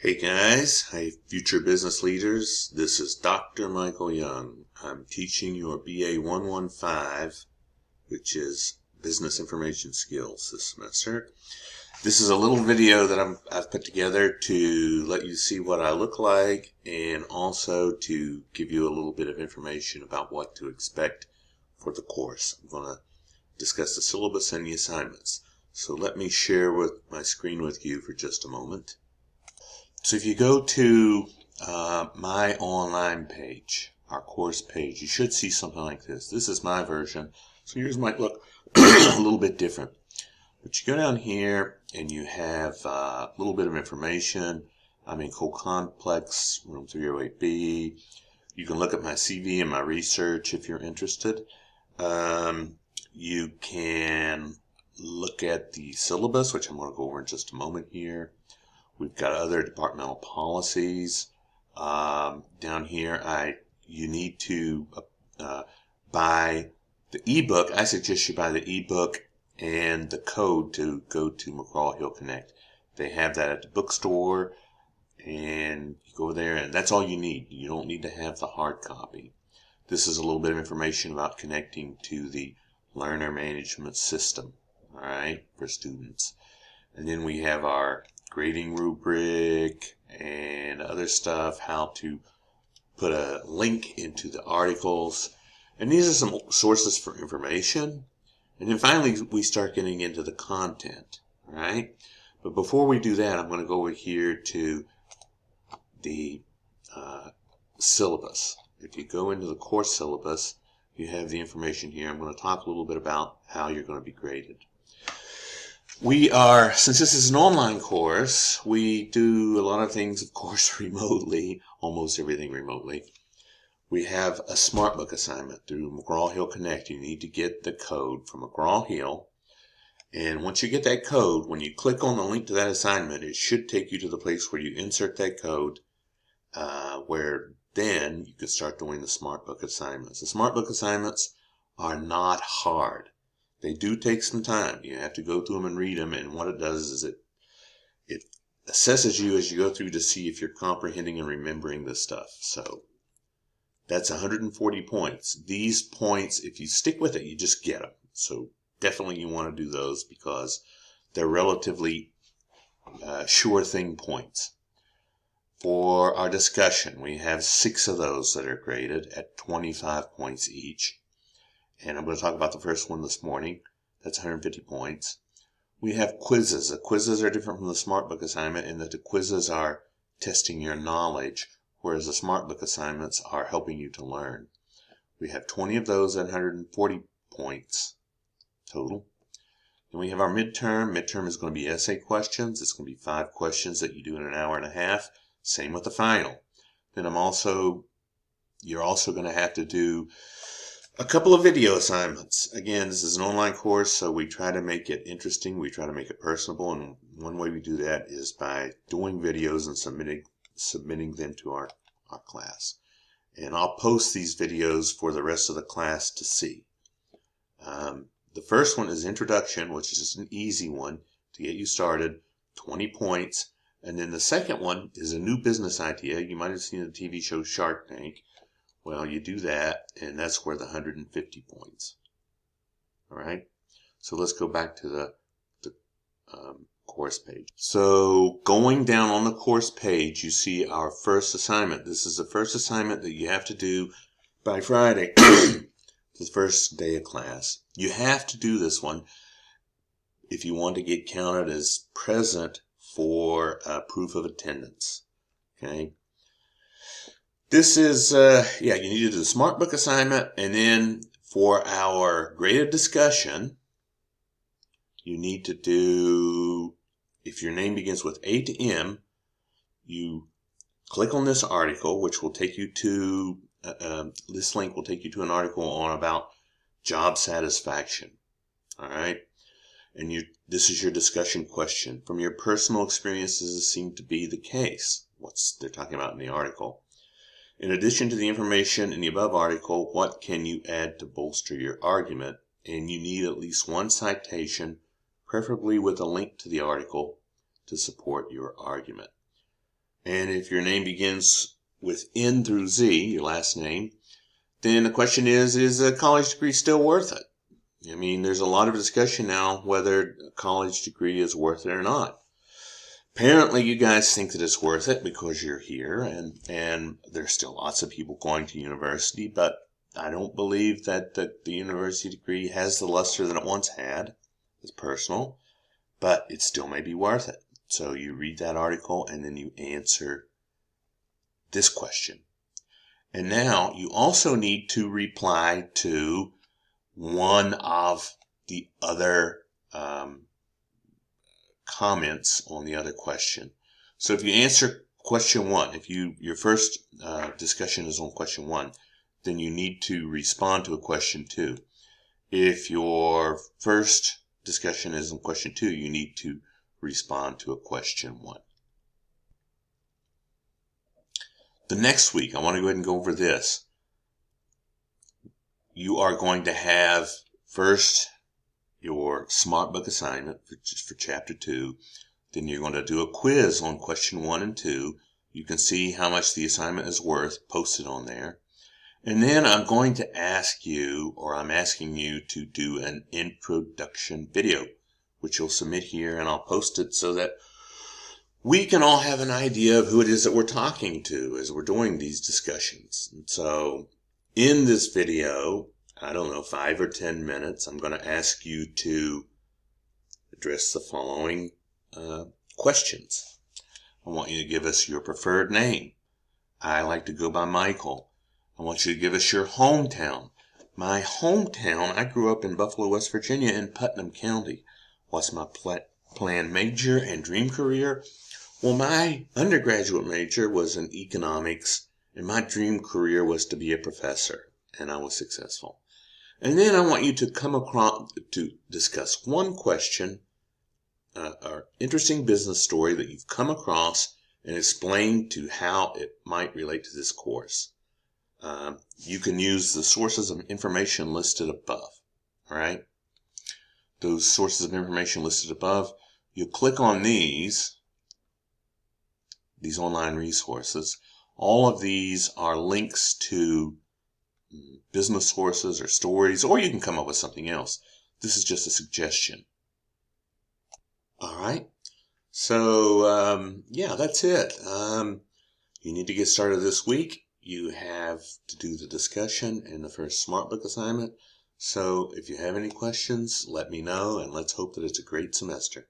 Hey guys, hi future business leaders. This is Dr. Michael Young. I'm teaching your BA 115, which is Business Information Skills this semester. This is a little video that I've put together to let you see what I look like and also to give you a little bit of information about what to expect for the course. I'm going to discuss the syllabus and the assignments. So let me share my screen with you for just a moment. So if you go to my online page, our course page, you should see something like this. This is my version, so yours might look a little bit different. But you go down here and you have a little bit of information. I'm in Co-Complex, room 308B. You can look at my CV and my research if you're interested. You can look at the syllabus, which I'm going to go over in just a moment here. We've got other departmental policies. Down here, you need to buy the ebook. I suggest you buy the ebook and the code to go to McGraw-Hill Connect. They have that at the bookstore, and you go there, and that's all you need. You don't need to have the hard copy. This is a little bit of information about connecting to the learner management system, all right, for students. And then we have our grading rubric and other stuff, how to put a link into the articles. And these are some sources for information. And then finally, we start getting into the content, all right? But before we do that, I'm going to go over here to the syllabus. If you go into the course syllabus, you have the information here. I'm going to talk a little bit about how you're going to be graded. Since this is an online course, we do a lot of things, of course, remotely, almost everything remotely. We have a SmartBook assignment through McGraw-Hill Connect. You need to get the code from McGraw-Hill. And once you get that code, when you click on the link to that assignment, it should take you to the place where you insert that code, where then you can start doing the SmartBook assignments. The SmartBook assignments are not hard. They do take some time. You have to go through them and read them, and what it does is it assesses you as you go through to see if you're comprehending and remembering this stuff. So that's 140 points. These points, if you stick with it, you just get them. So definitely you want to do those because they're relatively sure thing points. For our discussion, we have 6 of those that are graded at 25 points each. And I'm going to talk about the first one this morning. That's 150 points. We have quizzes. The quizzes are different from the SmartBook assignment in that the quizzes are testing your knowledge, whereas the SmartBook assignments are helping you to learn. We have 20 of those at 140 points total. Then we have our midterm. Midterm is going to be essay questions. It's going to be 5 questions that you do in an hour and a half. Same with the final. Then you're also going to have to do a couple of video assignments. Again, this is an online course, so we try to make it interesting. We try to make it personable, and one way we do that is by doing videos and submitting them to our class. And I'll post these videos for the rest of the class to see. The first one is Introduction, which is just an easy one to get you started, 20 points. And then the second one is a new business idea. You might have seen the TV show Shark Tank. Well, you do that, and that's where the 150 points. All right? So let's go back to the course page. So going down on the course page, you see our first assignment. This is the first assignment that you have to do by Friday, the first day of class. You have to do this one if you want to get counted as present for proof of attendance. Okay? This is, you need to do the SmartBook assignment, and then for our graded discussion, you need to do, if your name begins with A to M, you click on this article, which will take you to, this link will take you to an article on about job satisfaction. All right? And this is your discussion question. From your personal experiences, this seemed to be the case. They're talking about in the article. In addition to the information in the above article, what can you add to bolster your argument? And you need at least one citation, preferably with a link to the article, to support your argument. And if your name begins with N through Z, your last name, then the question is a college degree still worth it? I mean, there's a lot of discussion now whether a college degree is worth it or not. Apparently, you guys think that it's worth it because you're here, and there's still lots of people going to university, but I don't believe that the university degree has the luster that it once had. It's personal, but it still may be worth it. So you read that article and then you answer this question. And now you also need to reply to one of the other comments on the other question. So if you answer question 1, if your first discussion is on question 1, then you need to respond to a question 2. If your first discussion is on question 2, you need to respond to a question 1. The next week, I want to go ahead and go over this. You are going to have first your SmartBook assignment for chapter 2. Then you're going to do a quiz on question 1 and 2. You can see how much the assignment is worth posted on there. And then I'm going to ask you, or I'm asking you to do an introduction video, which you'll submit here, and I'll post it so that we can all have an idea of who it is that we're talking to as we're doing these discussions. And so in this video, I don't know, 5 or 10 minutes, I'm going to ask you to address the following questions. I want you to give us your preferred name. I like to go by Michael. I want you to give us your hometown. My hometown, I grew up in Buffalo, West Virginia in Putnam County. What's my planned major and dream career? Well, my undergraduate major was in economics, and my dream career was to be a professor, and I was successful. And then I want you to come across to discuss one question or interesting business story that you've come across and explain to how it might relate to this course. You can use the sources of information listed above. All right. Those sources of information listed above, you click on these online resources. All of these are links to business sources or stories, or you can come up with something else. This is just a suggestion. All right. So, yeah, that's it. You need to get started this week. You have to do the discussion and the first SmartBook assignment. So if you have any questions, let me know, and let's hope that it's a great semester.